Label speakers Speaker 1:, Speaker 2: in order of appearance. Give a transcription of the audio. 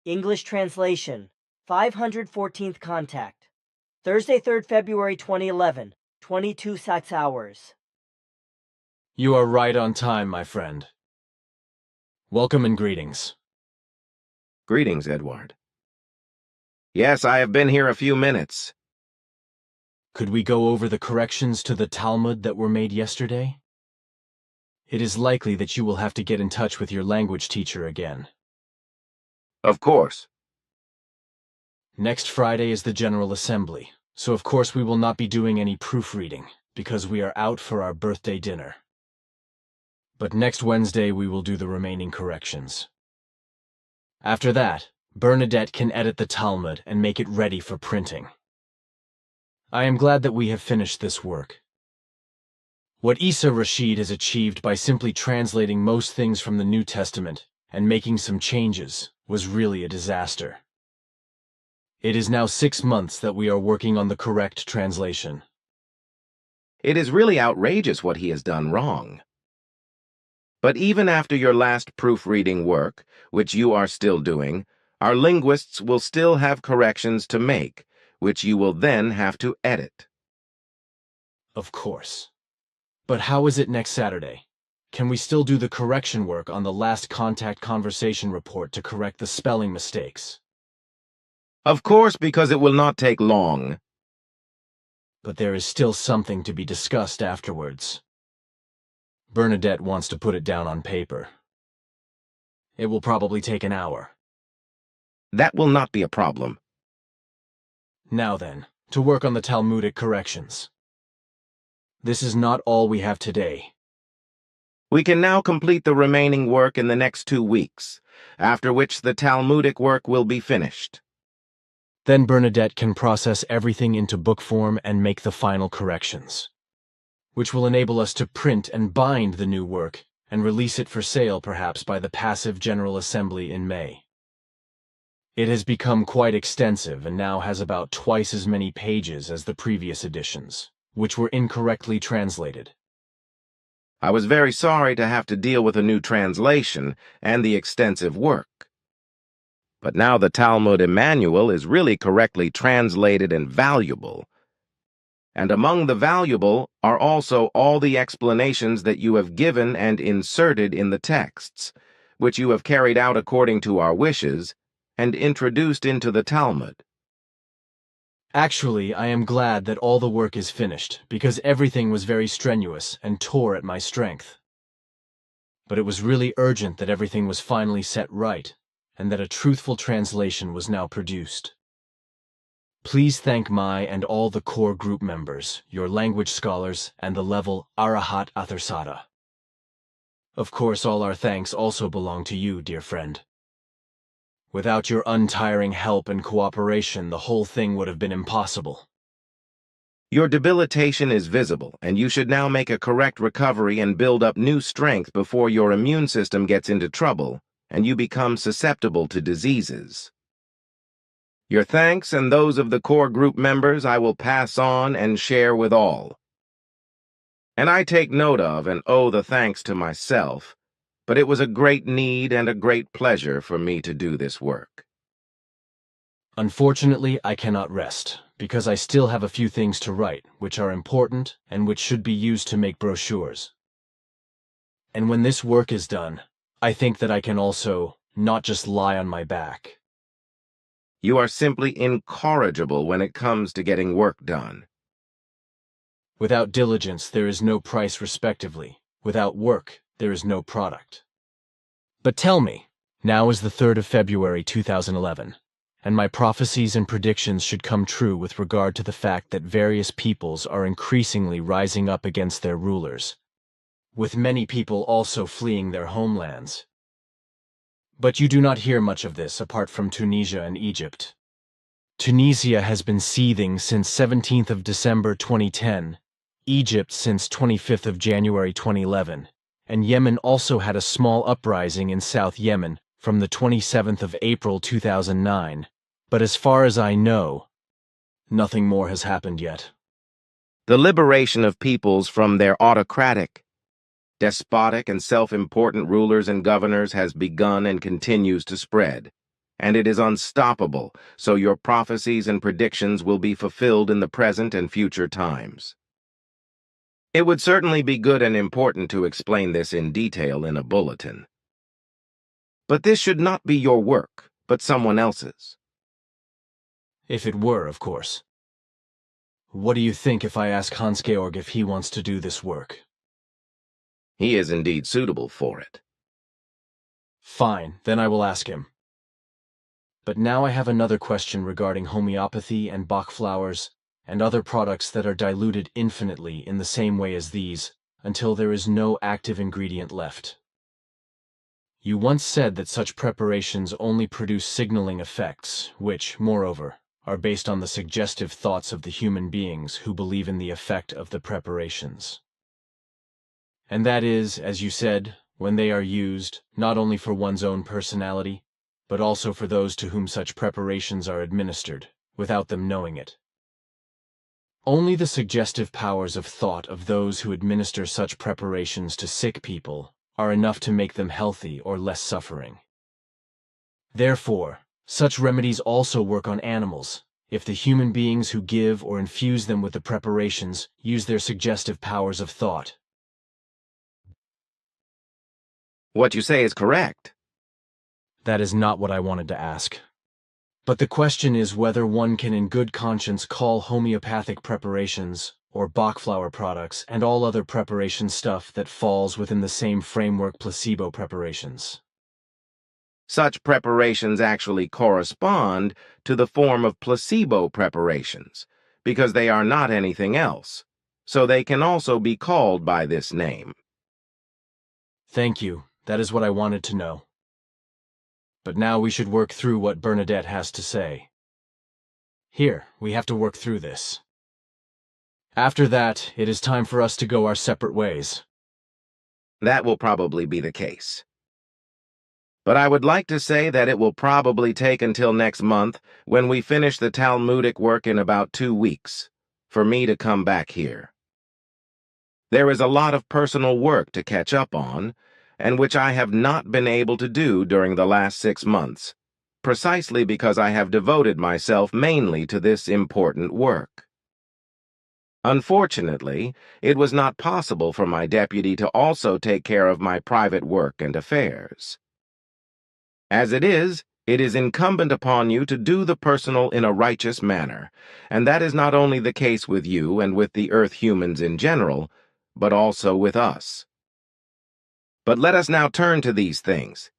Speaker 1: English translation, 514th contact. Thursday, 3rd February 2011, 22 hours.
Speaker 2: You are right on time, my friend. Welcome and greetings.
Speaker 3: Greetings, Edward. Yes, I have been here a few minutes.
Speaker 2: Could we go over the corrections to the Talmud that were made yesterday? It is likely that you will have to get in touch with your language teacher again.
Speaker 3: Of course.
Speaker 2: Next Friday is the General Assembly, so of course we will not be doing any proofreading, because we are out for our birthday dinner. But next Wednesday we will do the remaining corrections. After that, Bernadette can edit the Talmud and make it ready for printing. I am glad that we have finished this work. What Isa Rashid has achieved by simply translating most things from the New Testament and making some changes was really a disaster. It is now 6 months that we are working on the correct translation.
Speaker 3: It is really outrageous what he has done wrong. But even after your last proofreading work, which you are still doing, our linguists will still have corrections to make, which you will then have to edit.
Speaker 2: Of course. But how is it next Saturday? Can we still do the correction work on the last contact conversation report to correct the spelling mistakes?
Speaker 3: Of course, because it will not take long.
Speaker 2: But there is still something to be discussed afterwards. Bernadette wants to put it down on paper. It will probably take an hour.
Speaker 3: That will not be a problem.
Speaker 2: Now then, to work on the Talmudic corrections. This is not all we have today.
Speaker 3: We can now complete the remaining work in the next 2 weeks, after which the Talmudic work will be finished.
Speaker 2: Then Bernadette can process everything into book form and make the final corrections, which will enable us to print and bind the new work and release it for sale perhaps by the passive General Assembly in May. It has become quite extensive and now has about twice as many pages as the previous editions, which were incorrectly translated.
Speaker 3: I was very sorry to have to deal with a new translation and the extensive work. But now the Talmud Jmmanuel is really correctly translated and valuable. And among the valuable are also all the explanations that you have given and inserted in the texts, which you have carried out according to our wishes, and introduced into the Talmud.
Speaker 2: Actually, I am glad that all the work is finished, because everything was very strenuous and tore at my strength. But it was really urgent that everything was finally set right, and that a truthful translation was now produced. Please thank Mai and all the core group members, your language scholars, and the level Arahat Atharsada. Of course, all our thanks also belong to you, dear friend. Without your untiring help and cooperation, the whole thing would have been impossible.
Speaker 3: Your debilitation is visible, and you should now make a correct recovery and build up new strength before your immune system gets into trouble and you become susceptible to diseases. Your thanks and those of the core group members I will pass on and share with all. And I take note of and owe the thanks to myself, but it was a great need and a great pleasure for me to do this work.
Speaker 2: Unfortunately, I cannot rest, because I still have a few things to write, which are important and which should be used to make brochures. And when this work is done, I think that I can also not just lie on my back.
Speaker 3: You are simply incorrigible when it comes to getting work done.
Speaker 2: Without diligence, there is no price respectively. Without work, there is no product. But tell me, now is the 3rd of February 2011, and my prophecies and predictions should come true with regard to the fact that various peoples are increasingly rising up against their rulers, with many people also fleeing their homelands. But you do not hear much of this apart from Tunisia and Egypt. Tunisia has been seething since 17th of December 2010, Egypt since 25th of January 2011, and Yemen also had a small uprising in South Yemen from the 27th of April 2009. But as far as I know, nothing more has happened yet.
Speaker 3: The liberation of peoples from their autocratic, despotic, and self-important rulers and governors has begun and continues to spread. and it is unstoppable, so your prophecies and predictions will be fulfilled in the present and future times. It would certainly be good and important to explain this in detail in a bulletin. But this should not be your work, but someone else's.
Speaker 2: If it were, of course. What do you think if I ask Hans-Georg if he wants to do this work?
Speaker 3: He is indeed suitable for it.
Speaker 2: Fine, then I will ask him. But now I have another question regarding homeopathy and Bach flowers and other products that are diluted infinitely in the same way as these until there is no active ingredient left. You once said that such preparations only produce signaling effects, which, moreover, are based on the suggestive thoughts of the human beings who believe in the effect of the preparations. And that is, as you said, when they are used, not only for one's own personality, but also for those to whom such preparations are administered, without them knowing it. Only the suggestive powers of thought of those who administer such preparations to sick people are enough to make them healthy or less suffering. Therefore, such remedies also work on animals, if the human beings who give or infuse them with the preparations use their suggestive powers of thought.
Speaker 3: What you say is correct.
Speaker 2: That is not what I wanted to ask. But the question is whether one can in good conscience call homeopathic preparations, or Bach flower products, and all other preparation stuff that falls within the same framework placebo preparations.
Speaker 3: Such preparations actually correspond to the form of placebo preparations, because they are not anything else, so they can also be called by this name.
Speaker 2: Thank you, that is what I wanted to know. But now we should work through what Bernadette has to say. Here, we have to work through this. After that, it is time for us to go our separate ways.
Speaker 3: That will probably be the case. But I would like to say that it will probably take until next month, when we finish the Talmudic work in about 2 weeks, for me to come back here. There is a lot of personal work to catch up on, and which I have not been able to do during the last 6 months, precisely because I have devoted myself mainly to this important work. Unfortunately, it was not possible for my deputy to also take care of my private work and affairs. As it is incumbent upon you to do the personal in a righteous manner, and that is not only the case with you and with the earth humans in general, but also with us. But let us now turn to these things,